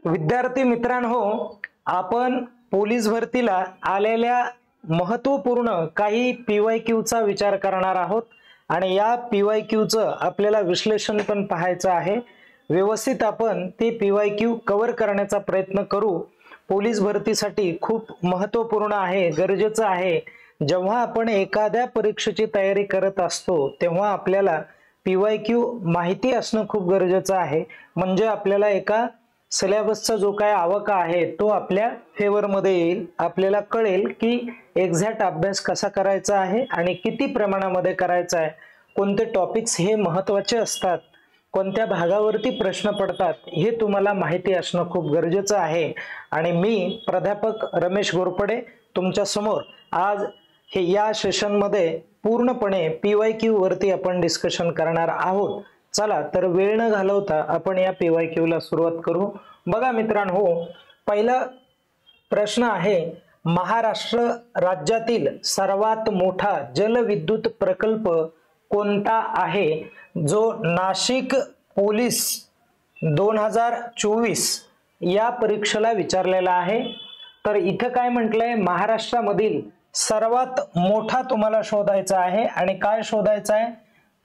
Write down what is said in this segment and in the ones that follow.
विद्यार्थी मित्रांनो, आपण पोलीस भरतीला आलेल्या महत्त्वपूर्ण काही पीवायक्यूचा विचार करणार आहोत आणि या पीवायक्यूचं आपल्याला विश्लेषण पण पाहायचं आहे। व्यवस्थित आपण ते पीवायक्यू कव्हर करण्याचा प्रयत्न करू। पोलीस भरतीसाठी खूप महत्त्वपूर्ण आहे, गरजेचं आहे। जेव्हा आपण एखाद्या परीक्षेची तयारी करत असतो तेव्हा आपल्याला पीवायक्यू माहिती असणं खूप गरजेचं आहे। म्हणजे आपल्याला एका सिलेबसचा जो काय आवाका आहे तो आपल्या फेवर मध्ये येईल। आपल्याला कळेल की एक्झॅक्ट अभ्यास कसा करायचा आहे आणि किती प्रमाणामध्ये करायचा आहे, कोणते टॉपिक्स हे महत्त्वाचे असतात, कोणत्या भागावरती प्रश्न पडतात हे तुम्हाला माहिती असणं खूप गरजेचं आहे। आणि मी प्राध्यापक रमेश घोरपडे तुमच्या समोर आज या सेशन मध्ये पूर्णपणे पीवायक्यू वरती आपण डिस्कशन करणार आहोत। चला तर वेळ न घालवता आपण या पीवायक्यू ला सुरुवात करू। बघा मित्रांनो, पहिला प्रश्न आहे, महाराष्ट्र राज्यातील सर्वात मोठा जलविद्युत प्रकल्प कोणता आहे जो नाशिक पोलीस 2024 या परीक्षेला विचारलेला आहे। तर इथे काय म्हटलंय, महाराष्ट्रामधील सर्वात मोठा तुम्हाला शोधायचा आहे आणि काय शोधायचं आहे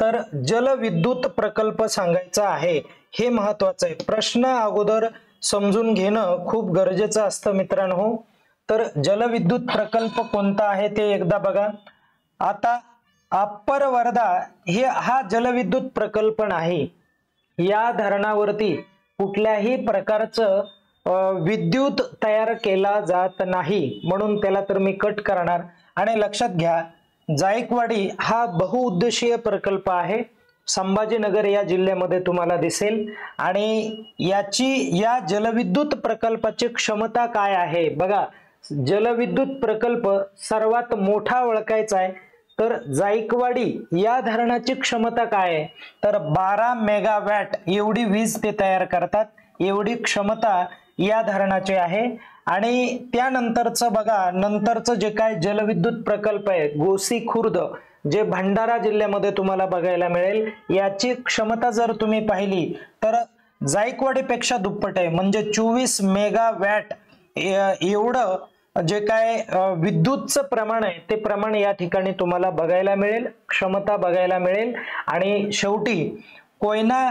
तर जलविद्युत प्रकल्प सांगायचा आहे। हे महत्त्वाचं आहे, प्रश्न अगोदर समजून घेणं खूप गरजेचं असतं मित्रांनो। तर जलविद्युत प्रकल्प कोणता आहे ते एकदा बघा। आता अप्पर वर्धा हा जलविद्युत प्रकल्प नाही, या धरणावरती कुठल्याही प्रकारचं विद्युत तयार केला जात नाही, म्हणून त्याला तर मी कट करणार। आणि लक्षात घ्या, जायकवाडी हा बहुउद्देशीय प्रकल्प आहे, संभाजीनगर या जिल्ह्यामध्ये तुम्हाला दिसेल। आणि या जलविद्युत प्रकल्पाची क्षमता काय आहे बघा। जलविद्युत प्रकल्प सर्वात मोठा ओळखायचा आहे तर जायकवाडी या धरणाची क्षमता काय आहे तर 12 मेगावॅट एवढी वीज ते तयार करतात, एवढी क्षमता या धरणाची आहे। आणि त्यानंतरचं बघा, नंतरचं जे काय जलविद्युत प्रकल्प आहे गोसी खुर्द जे भंडारा जिल्ह्यामध्ये तुम्हाला बघायला मिळेल, याची क्षमता जर तुम्ही पाहिली तर जायकवाडी पेक्षा दुप्पट आहे, म्हणजे 24 मेगावॅट एवढं जे काय विद्युतचं प्रमाण आहे ते प्रमाण या ठिकाणी तुम्हाला बघायला मिळेल, क्षमता बघायला मिळेल। आणि शेवटी कोयना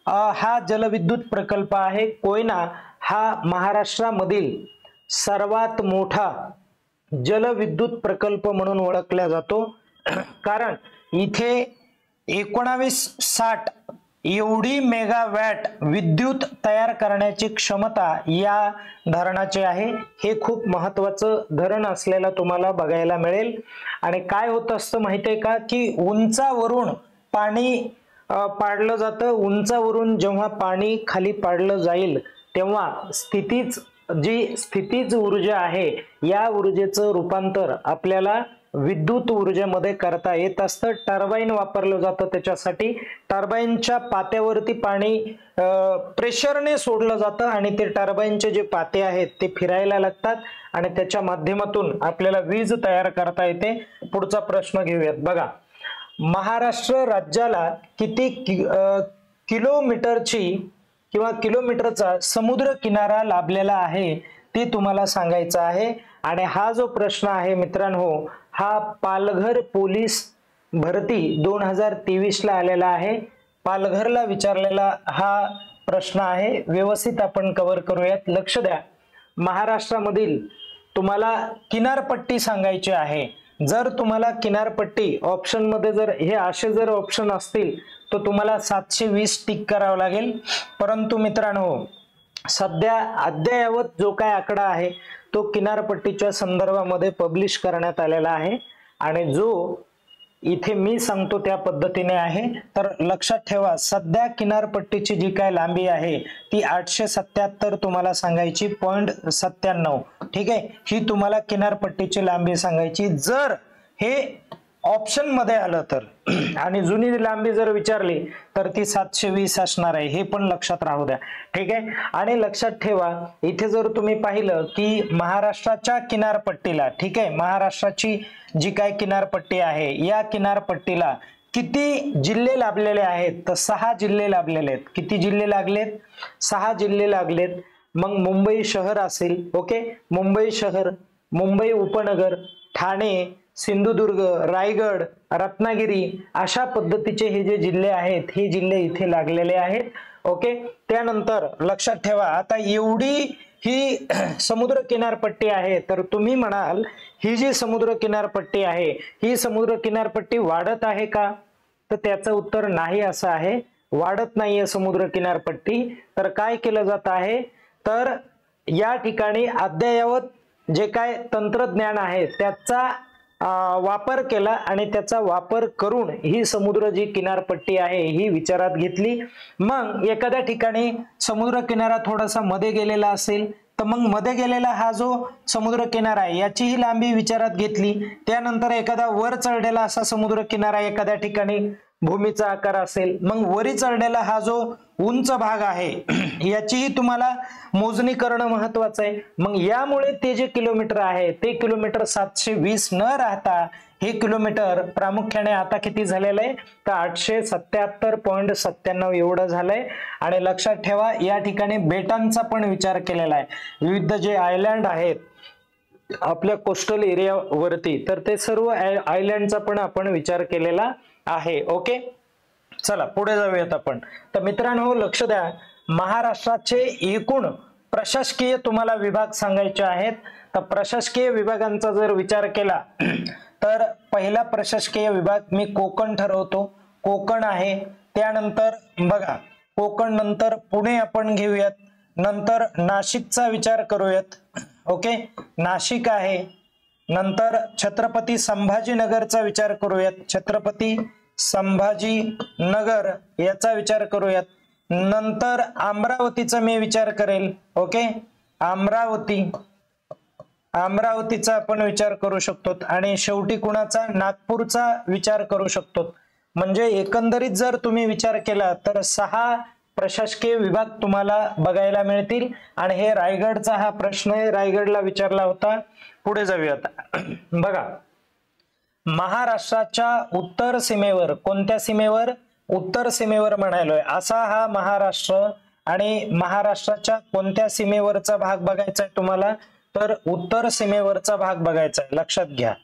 हा जलविद्युत प्रकल्प आहे। कोयना हा महाराष्ट्रामधील सर्वात मोठा जलविद्युत प्रकल्प म्हणून ओळखला जातो, कारण इथे 1960 एवढी मेगावॅट विद्युत तयार करण्याची क्षमता या धरणाची आहे। हे खूप महत्त्वाचं धरण असलेला तुम्हाला बघायला मिळेल। आणि काय होत असतं माहितीये का की उंचावरून पाणी पाडलं जातं, उंचावरून जेव्हा पाणी खाली पाडलं जाईल तेव्हा स्थितीज ऊर्जा आहे या ऊर्जेचं रूपांतर आपल्याला विद्युत ऊर्जेमध्ये करता येत असतं। टर्बाइन वापरलं जातं, त्याच्यासाठी टर्बाइनच्या पात्यावरती पाणी प्रेशरने सोडलं जातं आणि ते टर्बाइनचे जे पाते आहेत ते फिरायला लागतात आणि त्याच्या माध्यमातून आपल्याला वीज तयार करता येते। पुढचा प्रश्न घेऊयात बघा, महाराष्ट्र राज्याला किती किलोमीटरचा समुद्र किनारा लाभलेला आहे ते तुम्हाला सांगायचं आहे। आणि हा जो प्रश्न आहे मित्रांनो, हा पालघर पोलीस भरती 2023 ला आलेला आहे, पालघरला विचारलेला हा प्रश्न आहे। व्यवस्थित आपण कव्हर करूयात। लक्ष द्या, महाराष्ट्रामधील तुम्हाला किनारपट्टी सांगायची आहे। जर तुम्हाला किनारपट्टी ऑप्शन मध्ये जर हे असे जर ऑप्शन असतील तर तुम्हाला 720 टिक करावं लागेल, परंतु मित्रांनो सध्या अद्ययावत जो काय आकडा आहे तो किनारपट्टीच्या संदर्भामध्ये पब्लिश करण्यात आलेला आहे आणि जो इथे मी सांगतो त्या पद्धतीने आहे। तर लक्षात ठेवा, सध्या किनारपट्टीची जी काय लांबी आहे ती 877 तुम्हाला सांगायची 0.97, ठीक आहे। ही तुम्हाला किनारपट्टीची लांबी सांगायची जर हे ऑप्शन मध्ये आलं तर। आणि जुनी लांबी जर विचारली तर ती 720 असणार आहे, हे पण लक्षात राहू द्या, ठीक आहे। आणि लक्षात ठेवा, इथे जर तुम्ही पाहिलं की महाराष्ट्राच्या किनारपट्टीला, ठीक आहे, महाराष्ट्राची जी काय किनारपट्टी आहे या किनारपट्टीला किती जिल्हे लाभलेले आहेत तर 6 जिल्हे लाभलेले आहेत। किती जिल्हे लागलेत? 6 जिल्हे लागलेत। मग मुंबई शहर असेल, ओके, मुंबई शहर, मुंबई उपनगर, ठाणे, सिंधुदुर्ग, रायगड, रत्नागिरी, अशा पद्धतीचे हे जे जिल्हे आहेत हे जिल्हे इथे लागलेले आहेत. ओके, त्यानंतर लक्षात ठेवा, आता एवढी ही समुद्र किनारपट्टी आहे, तर तुम्ही म्हणाल ही जी समुद्र किनारपट्टी आहे ही समुद्र किनारपट्टी वाढत आहे का? तर त्याचं उत्तर नाही असं आहे, वाढत नाहीये समुद्र किनारपट्टी. तर काय केलं जात आहे, तर या ठिकाणी अद्ययावत जे काय तंत्रज्ञान आहे त्याचा वापर केला आणि त्याचा वापर करून ही समुद्र जी किनारपट्टी आहे ही विचारात घेतली. मग एखाद्या ठिकाणी समुद्र किनारा थोडासा मध्ये गेलेला असेल तर मग मध्ये गेलेला हा जो समुद्र किनारा आहे याचीही लांबी विचारात घेतली. त्यानंतर एखादा वर चढलेला असा समुद्र किनारा एखाद्या ठिकाणी भूमीचा आकार असेल, मग वरी चढलेला हा जो उंच भाग आहे याचीही तुम्हाला मोजणी करणं महत्वाचं आहे. मग यामुळे ते जे किलोमीटर आहे ते किलोमीटर 720 न राहता हे किलोमीटर प्रामुख्याने आता किती झालेलं आहे, तर 877.97 एवढं झालंय. आणि लक्षात ठेवा या ठिकाणी बेटांचा पण विचार केलेला आहे. विविध जे आयलँड आहेत आपल्या कोस्टल एरियावरती, तर ते सर्व आयलँडचा पण आपण विचार केलेला आहे. ओके, चला पुढे जाऊयात आपण. तर मित्रांनो लक्ष द्या, महाराष्ट्राचे एकूण प्रशासकीय तुम्हाला विभाग सांगायचे आहेत. तर प्रशासकीय विभागांचा जर विचार केला तर पहिला प्रशासकीय विभाग मी कोकण ठरवतो, कोकण आहे. त्यानंतर बघा कोकण नंतर पुणे आपण घेऊयात, नंतर नाशिकचा विचार करूयात. ओके, नाशिक आहे. नंतर छत्रपती संभाजीनगरचा विचार करूयात, छत्रपती संभाजीनगर याचा विचार करूयात. नंतर अमरावतीचा मी विचार करेल. ओके, अमरावतीचा आपण विचार करू शकतो. आणि शेवटी कुणाचा, नागपूरचा विचार करू शकतो. म्हणजे एकंदरीत जर तुम्ही विचार केला तर 6 प्रशासकीय विभाग तुम्हाला बघायला मिळतील. आणि हे रायगडचा हा प्रश्न आहे, रायगडला विचारला होता. पुढे जाऊयात. बघा महाराष्ट्राच्या उत्तर सीमेवर, कोणत्या सीमेवर, उत्तर सीमेवर म्हणालोय असा हा महाराष्ट्र. आणि महाराष्ट्राच्या कोणत्या सीमेवरचा भाग बघायचा आहे तुम्हाला, तर उत्तर सीमेवरचा भाग बघायचा आहे, लक्षात घ्या.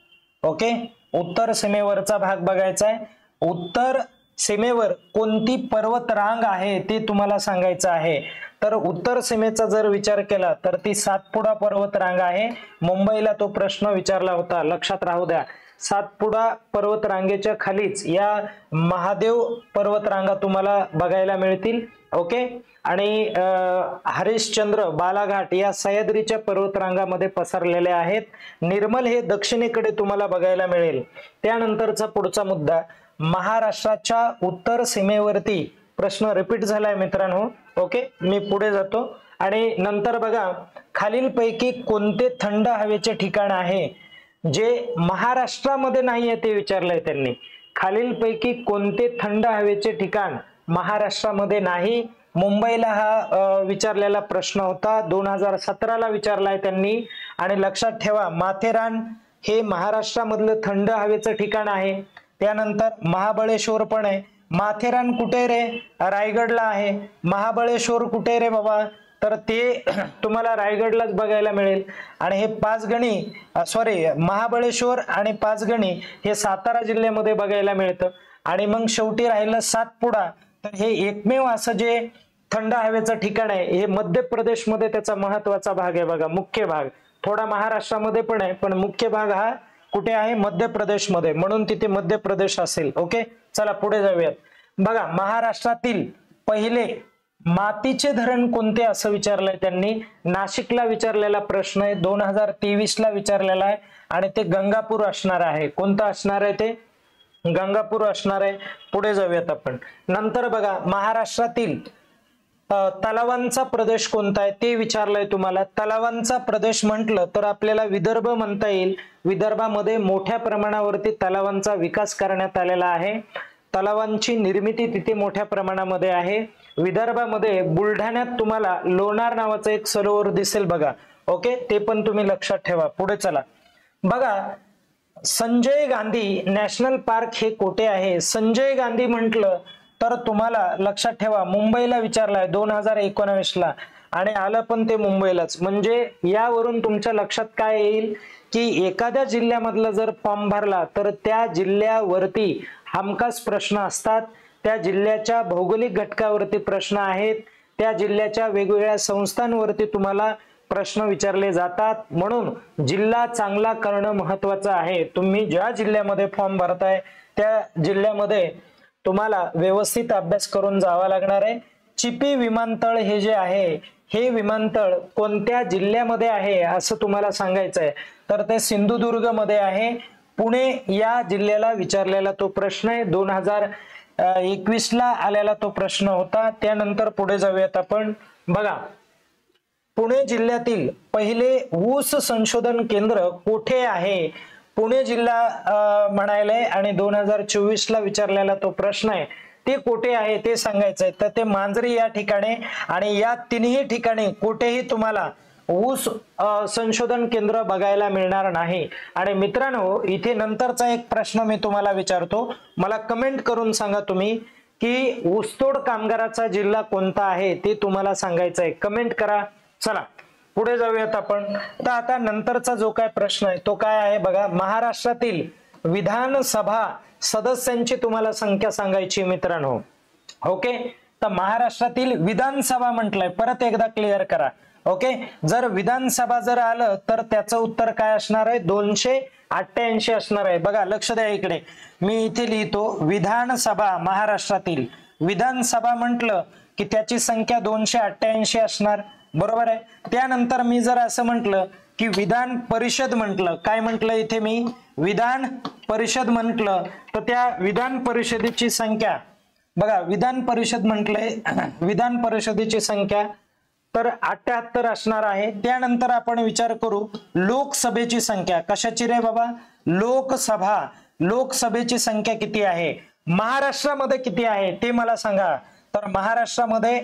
ओके, उत्तर सीमेवरचा भाग बघायचा आहे. उत्तर सीमेवर कोणती पर्वत रांग आहे ते तुम्हाला सांगायचं आहे. तर उत्तर सीमेचा जर विचार केला तर ती सातपुडा पर्वत रांग आहे. मुंबईला तो प्रश्न विचारला होता, लक्षात राहू द्या. सातपुडा पर्वत रांगेच्या खालीच या महादेव पर्वत रांगा तुम्हाला बघायला मिळतील. ओके, आणि हरिश्चंद्र, बालाघाट या सह्याद्रीच्या पर्वतरांगामध्ये पसरलेल्या आहेत. निर्मल हे दक्षिणेकडे तुम्हाला बघायला मिळेल. त्यानंतरचा पुढचा मुद्दा, महाराष्ट्राच्या उत्तर सीमेवरती प्रश्न रिपीट झालाय मित्रांनो. ओके, मी पुढे जातो. आणि नंतर बघा खालीलपैकी कोणते थंड हवेचे ठिकाण आहे जे महाराष्ट्रामध्ये नाहीये ते विचारलंय त्यांनी. खालीलपैकी कोणते थंड हवेचे ठिकाण महाराष्ट्रामध्ये नाही. मुंबईला हा विचारलेला प्रश्न होता, 2017ला विचारलाय त्यांनी. आणि लक्षात ठेवा माथेरान हे महाराष्ट्रामधलं थंड हवेचं ठिकाण आहे. त्यानंतर महाबळेश्वर पण आहे. माथेरान कुठे रे, रायगडला आहे. महाबळेश्वर कुठे रे बाबा, तर ते तुम्हाला रायगडलाच बघायला मिळेल. आणि हे महाबळेश्वर आणि पाचगणी हे सातारा जिल्ह्यामध्ये बघायला मिळतं. आणि मग शेवटी राहिलं सातपुडा, तर हे एकमेव असं जे थंड हवेचं ठिकाण आहे हे मध्य प्रदेशमध्ये त्याचा महत्वाचा भाग आहे. बघा मुख्य भाग थोडा महाराष्ट्रामध्ये पण आहे, पण मुख्य भाग हा कुठे आहे, मध्य प्रदेशमध्ये, म्हणून तिथे मध्य प्रदेश असेल. ओके, चला पुढे जाऊयात. बघा महाराष्ट्रातील पहिले मातीचे धरण कोणते असं विचारलंय त्यांनी. नाशिकला विचारलेला प्रश्न आहे, 2023ला विचारलेला आहे. आणि ते गंगापूर असणार आहे. कोणतं असणार आहे ते, गंगापूर असणार आहे. पुढे जाऊयात आपण. नंतर बघा महाराष्ट्रातील तलावांचा प्रदेश कोणता आहे ते विचारलंय तुम्हाला. तलावांचा प्रदेश म्हटलं तर आपल्याला विदर्भ म्हणता येईल. विदर्भामध्ये मोठ्या प्रमाणावरती तलावांचा विकास करण्यात आलेला आहे. तलावांची निर्मिती तिथे मोठ्या प्रमाणामध्ये आहे. विदर्भामध्ये बुलढाण्यात तुम्हाला लोणार नावाचं एक सरोवर दिसेल बघा. ओके, ते पण तुम्ही लक्षात ठेवा. पुढे चला. बघा संजय गांधी नॅशनल पार्क हे कोठे आहे. संजय गांधी म्हटलं तर तुम्हाला लक्षात ठेवा मुंबईला विचारलाय 2019ला. आणि आलं पण ते मुंबईलाच. म्हणजे यावरून तुमच्या लक्षात काय येईल की एखाद्या जिल्ह्यामधला जर फॉर्म भरला तर त्या जिल्ह्यावरती हमखास प्रश्न असतात, त्या जिल्ह्याच्या भौगोलिक घटकावरती प्रश्न आहेत, त्या जिल्ह्याच्या वेगवेगळ्या संस्थांवरती तुम्हाला प्रश्न विचारले जातात. म्हणून जिल्हा चांगला करणं महत्वाचं आहे. तुम्ही ज्या जिल्ह्यामध्ये फॉर्म भरताय त्या जिल्ह्यामध्ये तुम्हाला व्यवस्थित अभ्यास करून जावा लागणार आहे. चिपी विमानतळ हे जे आहे हे विमानतळ कोणत्या जिल्ह्यामध्ये आहे असं तुम्हाला सांगायचं आहे तर ते सिंधुदुर्ग मध्ये आहे. पुणे या जिल्ह्याला विचारलेला तो प्रश्न आहे. 2021 ला आलेला तो प्रश्न होता. त्यानंतर पुढे जाऊयात आपण. बघा, पुणे जिल्ह्यातील पहिले ऊस संशोधन केंद्र कुठे आहे? पुणे जिल्हा म्हणायलाय आणि 2024 ला विचारलेला तो प्रश्न आहे ते कुठे आहे ते सांगायचंय. तर ते मांजरी या ठिकाणी, आणि या तिन्ही ठिकाणी कुठेही तुम्हाला ऊस संशोधन केंद्र बघायला मिळणार नाही. आणि मित्रांनो, इथे नंतरचा एक प्रश्न मी तुम्हाला विचारतो, मला कमेंट करून सांगा तुम्ही की ऊसतोड कामगाराचा जिल्हा कोणता आहे ते तुम्हाला सांगायचं आहे. कमेंट करा. चला पुढे जाऊयात आपण. तर आता नंतरचा जो काय प्रश्न आहे तो काय आहे बघा. महाराष्ट्रातील विधानसभा सदस्यांची तुम्हाला संख्या सांगायची मित्रांनो. ओके, तर महाराष्ट्रातील विधानसभा म्हटलंय, परत एकदा क्लिअर करा. ओके, जर विधानसभा जर आलं तर त्याचं उत्तर काय असणार आहे? 288 असणार आहे. बघा लक्ष द्या इकडे, मी इथे लिहितो विधानसभा. महाराष्ट्रातील विधानसभा म्हटलं की त्याची संख्या 288 असणार, बरोबर आहे. त्यानंतर मी जर असं म्हटलं की विधान परिषद म्हटलं, काय म्हटलं इथे मी? विधान परिषद म्हटलं तर त्या विधान परिषदेची संख्या बघा, विधान परिषद म्हटलंय, विधान परिषदेची संख्या तर 78 असणार आहे. त्यानंतर आपण विचार करू लोकसभेची संख्या. कशाची रे बाबा? लोकसभा. लोकसभेची संख्या किती आहे? महाराष्ट्रामध्ये किती आहे ते मला सांगा. तर महाराष्ट्रामध्ये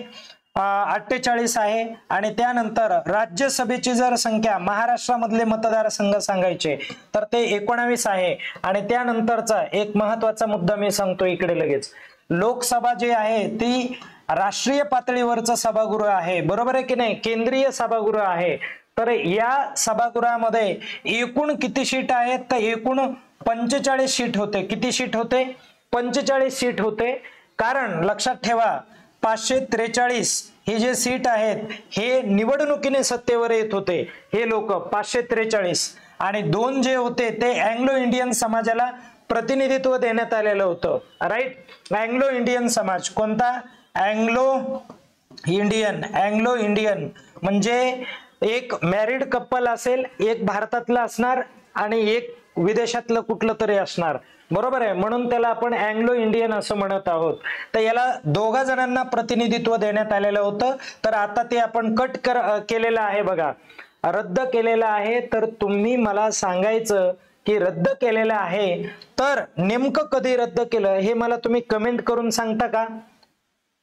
48 आहे. आणि त्यानंतर राज्यसभेची जर संख्या, महाराष्ट्रामधले मतदारसंघ सांगायचे तर ते 19 आहे. आणि त्यानंतरचा एक महत्वाचा मुद्दा मी सांगतो इकडे लगेच. लोकसभा जी आहे ती राष्ट्रीय पातळीवरचं सभागृह आहे, बरोबर आहे की नाही? केंद्रीय सभागृह आहे. तर या सभागृहामध्ये एकूण किती सीट आहेत? तर एकूण 45 सीट होते. किती सीट होते? 45 सीट होते. कारण लक्षात ठेवा 543 हे जे सीट आहेत हे निवडणुकीने सत्तेवर येत होते हे लोक 543. आणि 2 जे होते ते अँग्लो इंडियन समाजाला प्रतिनिधित्व देण्यात आलेलं होतं. राईट, अँग्लो इंडियन समाज. कोणता? Anglo Indian. अँग्लो इंडियन म्हणजे एक मॅरिड कपल असेल, एक भारतातलं असणार आणि एक विदेशातलं कुठलं तरी असणार, बरोबर आहे. म्हणून त्याला आपण अँग्लो इंडियन असं म्हणत आहोत. तर याला दोघा जणांना प्रतिनिधित्व देण्यात आलेलं होतं. तर आता ते आपण कट केलेलं आहे बघा, रद्द केलेलं आहे. तर तुम्ही मला सांगायचं की रद्द केलेलं आहे तर नेमकं कधी रद्द केलं हे मला तुम्ही कमेंट करून सांगता का?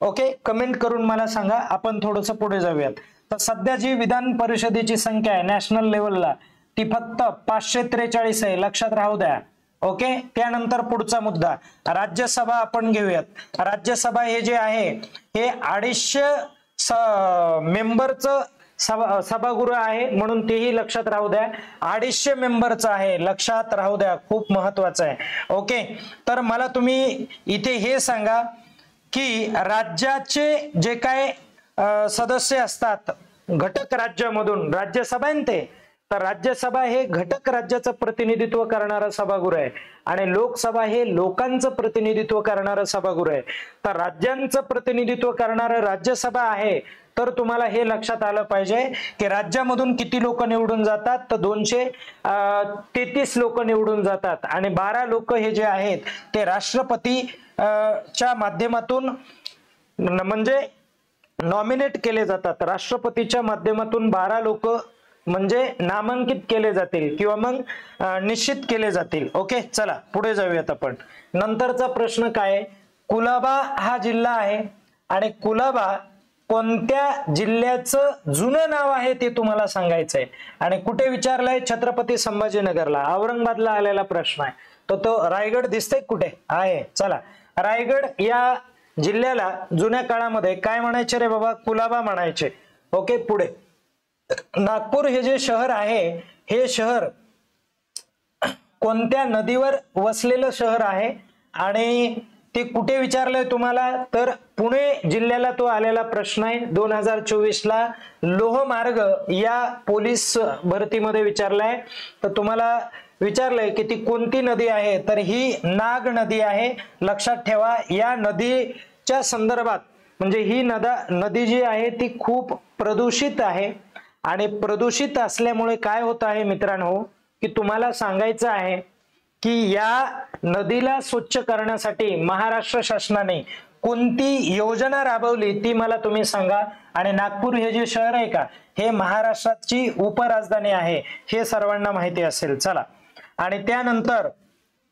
ओके, कमेंट करून मला सांगा. आपण थोडस पुढे जाऊयात. तर सध्या जी विधान परिषदेची संख्या आहे नॅशनल लेवलला ती फक्त 543 आहे, लक्षात राहू द्या. ओके, त्यानंतर पुढचा मुद्दा राज्यसभा आपण घेऊयात. राज्यसभा हे जे आहे हे 250 मेंबरचं सभागृह आहे, म्हणून तेही लक्षात राहू द्या. 250 मेंबरचं आहे, लक्षात राहू द्या, खूप महत्वाचं आहे. ओके, तर मला तुम्ही इथे हे सांगा की राज्याचे जे काय सदस्य असतात घटक राज्यामधून, राज्यसभा आहे ते, तर राज्यसभा हे घटक राज्याचं प्रतिनिधित्व करणारं सभागृह आहे आणि लोकसभा हे लोकांचं प्रतिनिधित्व करणारं सभागृह आहे. तर राज्यांचं प्रतिनिधित्व करणारं राज्यसभा आहे. तर तुम्हाला हे लक्षात आलं पाहिजे की राज्यामधून किती लोक निवडून जातात? तर 233 लोक निवडून जातात आणि 12 लोक हे जे आहेत ते राष्ट्रपती च्या माध्यमातून म्हणजे नॉमिनेट केले जातात. राष्ट्रपतीच्या माध्यमातून 12 लोक म्हणजे नामांकित केले जातील किंवा मग निश्चित केले जातील. ओके, चला पुढे जाऊयात आपण. नंतरचा प्रश्न काय? कुलाबा हा जिल्हा आहे आणि कुलाबा कोणत्या जिल्ह्याचं जुनं नाव आहे ते तुम्हाला सांगायचंय. आणि कुठे विचारलंय? छत्रपती संभाजीनगरला, औरंगाबादला आलेला प्रश्न आहे. तो रायगड दिसतंय कुठे आहे? चला, रायगड या जिल्ह्याला जुन्या काळामध्ये काय म्हणायचे रे बाबा? कुलाबा म्हणायचे. ओके, पुढे नागपूर हे जे शहर आहे हे शहर कोणत्या नदीवर वसलेलं शहर आहे आणि ते कुठे विचारलंय तुम्हाला, तर पुणे जिल्ह्याला तो आलेला प्रश्न आहे 2024 ला लोहमार्ग या पोलीस भरतीमध्ये विचारलाय. तर तुम्हाला विचारलंय की ती कोणती नदी आहे, तर ही नाग नदी आहे. लक्षात ठेवा, या नदीच्या संदर्भात म्हणजे ही नदी जी आहे ती खूप प्रदूषित आहे आणि प्रदूषित असल्यामुळे काय होत आहे मित्रांनो की तुम्हाला सांगायचं आहे की या नदीला स्वच्छ करण्यासाठी महाराष्ट्र शासनाने कोणती योजना राबवली ती मला तुम्ही सांगा. आणि नागपूर हे जे शहर आहे का हे महाराष्ट्राची उपराजधानी आहे हे सर्वांना माहिती असेल. चला, आणि त्यानंतर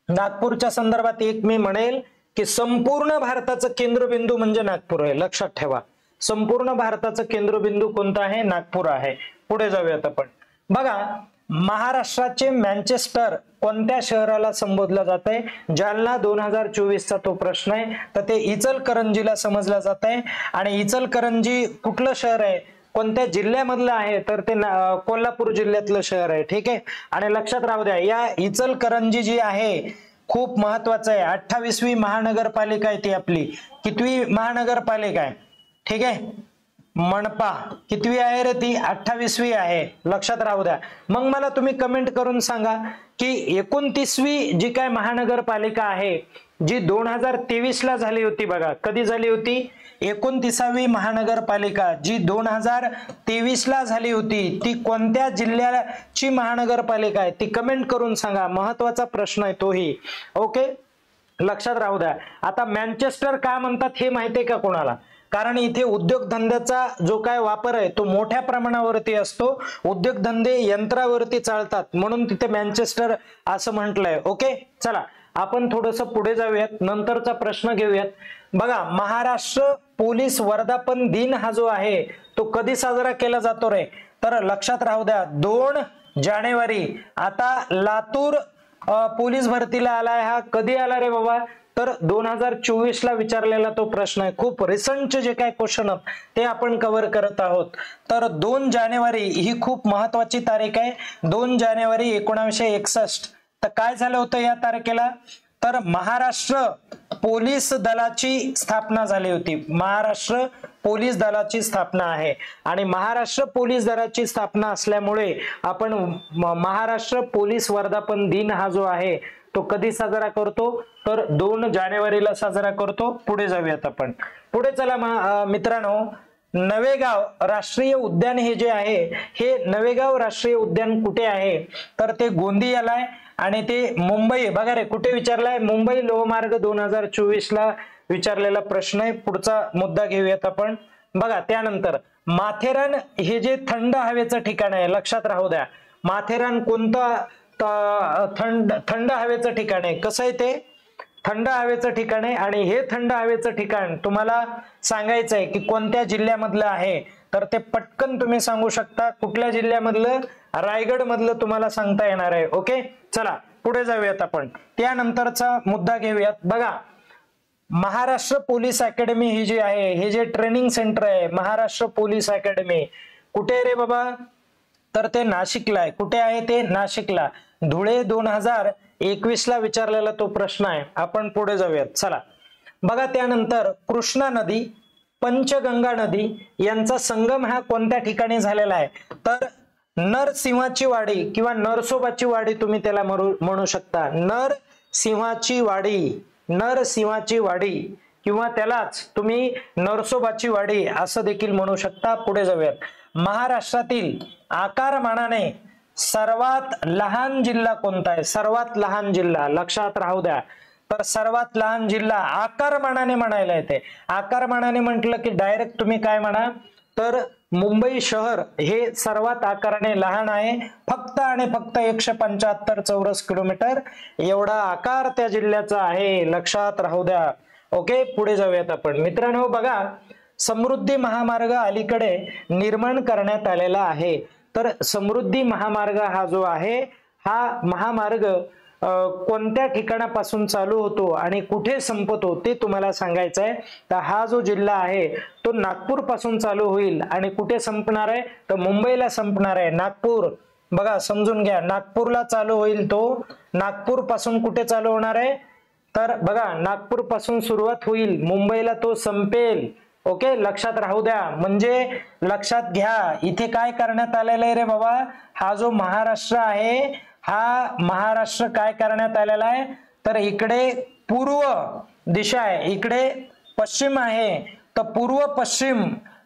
नागपूरच्या संदर्भात एक मी म्हणेल की संपूर्ण भारताचं केंद्रबिंदू म्हणजे नागपूर आहे. लक्षात ठेवा, संपूर्ण भारताचं केंद्रबिंदू कोणता आहे, नागपूर आहे. पुढे जाऊयात आपण. बघा, महाराष्ट्राचे मँचेस्टर कोणत्या शहराला संबोधलं जात आहे, जालना 2024 चा तो प्रश्न आहे. तर ते इचलकरंजीला समजलं जात आहे. आणि इचलकरंजी कुठलं शहर आहे, कोणत्या जिल्ह्यामधलं आहे, तर ते कोल्हापूर जिल्ह्यातलं शहर आहे. ठीक आहे, आणि लक्षात राहू द्या या इचलकरंजी जी आहे खूप महत्वाचं आहे. 28वी महानगरपालिका आहे ती आपली. कितवी महानगरपालिका आहे, ठीक आहे, मनपा कितवी आहे रे ती, 28वी आहे. लक्षात राहू द्या. मग मला तुम्ही कमेंट करून सांगा की 29वी जी काय महानगरपालिका आहे जी 2023 ला झाली होती, बघा कधी झाली होती, 29वी महानगरपालिका जी 2023 ला झाली होती ती कोणत्या जिल्ह्याची महानगरपालिका आहे ती कमेंट करून सांगा. महत्वाचा प्रश्न आहे तोही. ओके, लक्षात राहू द्या. आता मँचेस्टर का म्हणतात हे माहितीये का कोणाला, कारण इथे उद्योगधंद्याचा जो काय वापर आहे तो मोठ्या प्रमाणावरती असतो. उद्योगधंदे यंत्रावरती चालतात म्हणून तिथे मँचेस्टर असं म्हटलंय. ओके, चला आपण थोडंसं पुढे जाऊयात, नंतरचा प्रश्न घेऊयात. बघा, महाराष्ट्र पोलीस वर्धापन दिन हा जो आहे तो कधी साजरा केला जातो रे, तर लक्षात राहू द्या 2 जानेवारी. आता लातूर पोलीस भरतीला आलाय, हा कधी आला रे बाबा, तर 2024 ला विचारलेला तो प्रश्न आहे. खूप रिसंटचे जे काय क्वेश्चन ते आपण कव्हर करत आहोत. तर 2 जानेवारी ही खूप महत्वाची तारीख आहे. 2 जानेवारी 1961. तर काय झालं होतं या तारखेला, तर महाराष्ट्र पोलीस दलाची स्थापना झाली होती. महाराष्ट्र पोलीस दलाची स्थापना आहे आणि महाराष्ट्र पोलीस दलाची स्थापना असल्यामुळे आपण महाराष्ट्र पोलीस वर्धापन दिन हा जो आहे तो कधी साजरा करतो, तर 2 जानेवारीला साजरा करतो. पुढे जाऊयात आपण. पुढे चला मित्रांनो, नवेगाव राष्ट्रीय उद्यान हे जे आहे हे नवेगाव राष्ट्रीय उद्यान कुठे आहे, तर ते गोंदियाला आहे आणि ते मुंबई. बघा रे कुठे विचारलाय, मुंबई लोहमार्ग 2024 ला विचारलेला प्रश्न आहे. पुढचा मुद्दा घेऊयात आपण. बघा, त्यानंतर माथेरान हे जे थंड हवेचं ठिकाण आहे, लक्षात राहू द्या माथेरान कोणतं थंड हवेचं ठिकाण आहे. कसं आहे ते थंड हवेचं ठिकाण आहे आणि हे थंड हवेचं ठिकाण तुम्हाला सांगायचं आहे की कोणत्या जिल्ह्यामधलं आहे, तर ते पटकन तुम्ही सांगू शकता. कुठल्या जिल्ह्यामधलं, रायगड मधलं तुम्हाला सांगता येणार आहे. ओके, चला पुढे जाऊयात आपण. त्यानंतरचा मुद्दा घेऊयात. बघा, महाराष्ट्र पोलीस अकॅडमी ही जी आहे हे जे ट्रेनिंग सेंटर आहे महाराष्ट्र पोलीस अकॅडमी कुठे रे बाबा, तर ते नाशिकला आहे. कुठे आहे ते, नाशिकला. धुळे 2021 ला विचारलेला तो प्रश्न आहे. आपण पुढे जाऊयात. चला बघा, त्यानंतर कृष्णा नदी पंचगंगा नदी यांचा संगम हा कोणत्या ठिकाणी झालेला आहे, तर नरसिंहाची वाडी किंवा नरसोबाची वाडी तुम्ही त्याला म्हणू शकता. नरसिंहाची वाडी किंवा त्यालाच तुम्ही नरसोबाची वाडी असं देखील म्हणू शकता. पुढे जाऊयात. महाराष्ट्रातील आकारमानाने सर्वात लहान जिल्हा कोणता आहे, सर्वात लहान जिल्हा लक्षात राहू द्या. तर सर्वात लहान जिल्हा आकारमानाने म्हणायला येते. आकारमानाने म्हटलं की डायरेक्ट तुम्ही काय म्हणा, तर मुंबई शहर हे सर्वात आकाराने लहान आहे. फक्त आणि फक्त 175 चौरस किलोमीटर एवढा आकार त्या जिल्ह्याचा आहे. लक्षात राहू द्या. ओके, पुढे जाऊयात आपण. मित्रांनो बघा, समृद्धी महामार्ग अलीकडे निर्माण करण्यात आलेला आहे. तर समृद्धी महामार्ग हा जो आहे हा महामार्ग कोणत्या ठिकाणापासून चालू होतो आणि कुठे संपतो ते तुम्हाला सांगायचं आहे. तर हा जो जिल्हा आहे तो नागपूर पासून चालू होईल आणि कुठे संपणार आहे तर मुंबईला संपणार आहे. नागपूर बघा समजून घ्या, नागपूरला चालू होईल तो. नागपूर पासून कुठे चालू होणार आहे तर बघा नागपूर पासून सुरुवात होईल, मुंबईला तो संपेल. ओके, लक्षात राहू द्या. म्हणजे लक्षात घ्या इथे काय करण्यात आलेलं आहे रे बाबा, हा जो महाराष्ट्र आहे हा महाराष्ट्र काय करण्यात आलेला आहे तर इकडे पूर्व दिशा आहे, इकडे पश्चिम आहे. तर पूर्व पश्चिम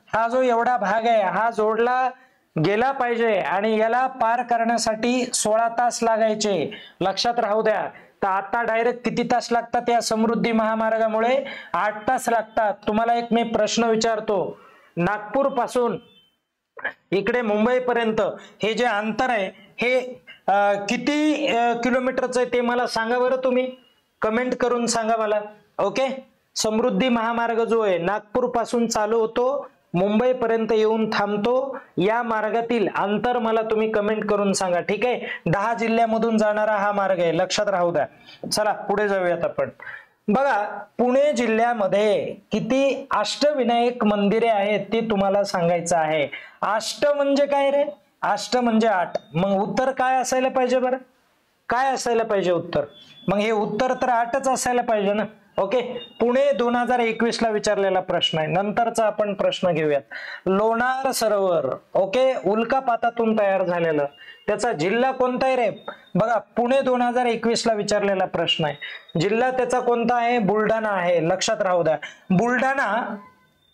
हा जो एवढा भाग आहे हा जोडला गेला पाहिजे आणि याला पार करण्यासाठी 16 तास लागायचे. लक्षात राहू द्या. तर आता डायरेक्ट किती तास लागतात या समृद्धी महामार्गामुळे? 8 तास लागतात. तुम्हाला एक मी प्रश्न विचारतो, नागपूर पासून इकडे मुंबई पर्यंत हे जे अंतर आहे हे किती किलोमीटरचं आहे ते मला सांगा बरं, तुम्ही कमेंट करून सांगा मला. ओके, समृद्धी महामार्ग जो आहे नागपूर पासून चालू होतो मुंबई पर्यंत येऊन थांबतो, या मार्गातील अंतर मला तुम्ही कमेंट करून सांगा. ठीक आहे, 10 जिल्ह्यामधून जाणारा हा मार्ग आहे, लक्षात राहू द्या. चला पुढे जाऊयात आपण. बघा पुणे जिल्ह्यामध्ये किती अष्टविनायक मंदिरे आहेत ते तुम्हाला सांगायचं आहे. अष्ट म्हणजे काय रे? अष्ट म्हणजे 8. मग उत्तर काय असायला पाहिजे बरं? काय असायला पाहिजे उत्तर? मग हे उत्तर तर 8च असायला पाहिजे ना. ओके, पुणे 2021 ला विचारलेला प्रश्न आहे. नंतरचा आपण प्रश्न घेऊयात. लोणार सरोवर ओके उल्कापातातून तयार झालेलं, त्याचा जिल्हा कोणता आहे रे? बघा पुणे 2021 ला विचारलेला प्रश्न आहे. जिल्हा त्याचा कोणता आहे? बुलढाणा आहे. लक्षात राहू द्या. बुलढाणा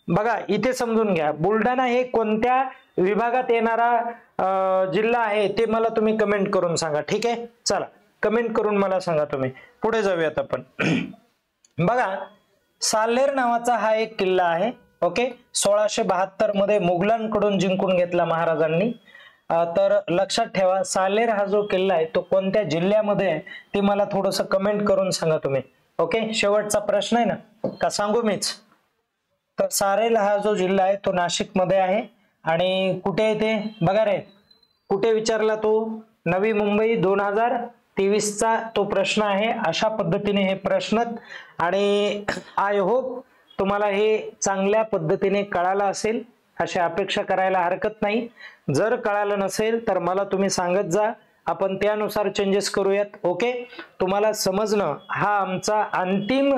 बघा इथे समजून घ्या, बुलढाणा हे कोणत्या विभागात येणारा जिल्हा आहे ते मला तुम्ही कमेंट करून सांगा. ठीक आहे, चला कमेंट करून मला सांगा तुम्ही. पुढे जाऊयात आपण. बघा साल्हेर नावाचा हा एक किल्ला आहे. ओके, 1672 मध्ये मुघलांकडून जिंकून घेतला महाराजांनी. तर लक्षात ठेवा साल्हेर हा जो किल्ला आहे तो कोणत्या जिल्ह्यामध्ये आहे ते मला थोडस कमेंट करून सांगा तुम्ही. ओके, शेवटचा प्रश्न आहे ना का सांगू मीच? तर साल्हेर हा जो जिल्हा आहे तो नाशिक मध्ये आहे. आणि कुठे आहे ते बघा रे, कुठे विचारला तो? नवी मुंबई 2023 चा तो प्रश्न आहे. अशा पद्धतीने हे प्रश्न, आणि आय होप तुम्हाला हे चांगल्या पद्धतीने कळालं असेल अशी अपेक्षा करायला हरकत नाही. जर कळालं नसेल तर मला तुम्ही सांगत जा, आपण त्यानुसार चेंजेस करूयात. ओके, तुम्हाला समजणं हा आमचा अंतिम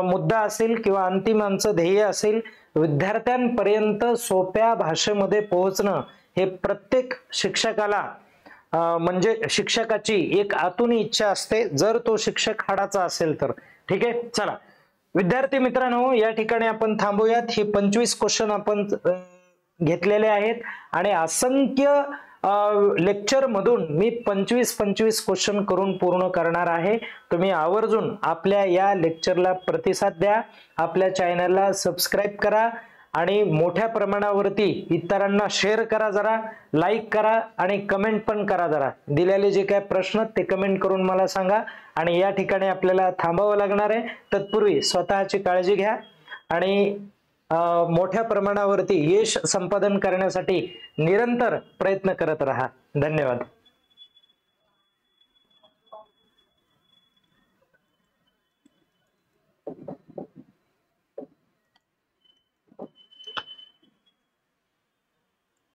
मुद्दा असेल किंवा अंतिम आमचं ध्येय असेल. विद्यार्थ्यांपर्यंत सोप्या भाषेमध्ये पोहोचणं हे प्रत्येक शिक्षकाला म्हणजे शिक्षकाची एक आतुनी इच्छा असते, जर तो शिक्षक हाडाचा असेल तर. ठीक आहे, चला विद्यार्थी मित्रांनो या ठिकाणी आपण थांबूयात. हे 25 क्वेश्चन आपण घेतलेले आहेत आणि असंख्य लेक्चर मधून मी 25 क्वेश्चन करून पूर्ण करणार आहे. तुम्ही आवर्जून आपल्या या लेक्चरला प्रतिसाद द्या, आपल्या चॅनलला सबस्क्राईब करा आणि मोठ्या प्रमाणावरती इतरांना शेअर करा, जरा लाईक करा आणि कमेंट पण करा. जरा दिलेले जे काय प्रश्न ते कमेंट करून मला सांगा. आणि या ठिकाणी आपल्याला थांबावं लागणार आहे. तत्पूर्वी स्वतःची काळजी घ्या आणि मोठ्या प्रमाणावरती यश संपादन करण्यासाठी निरंतर प्रयत्न करत राहा. धन्यवाद.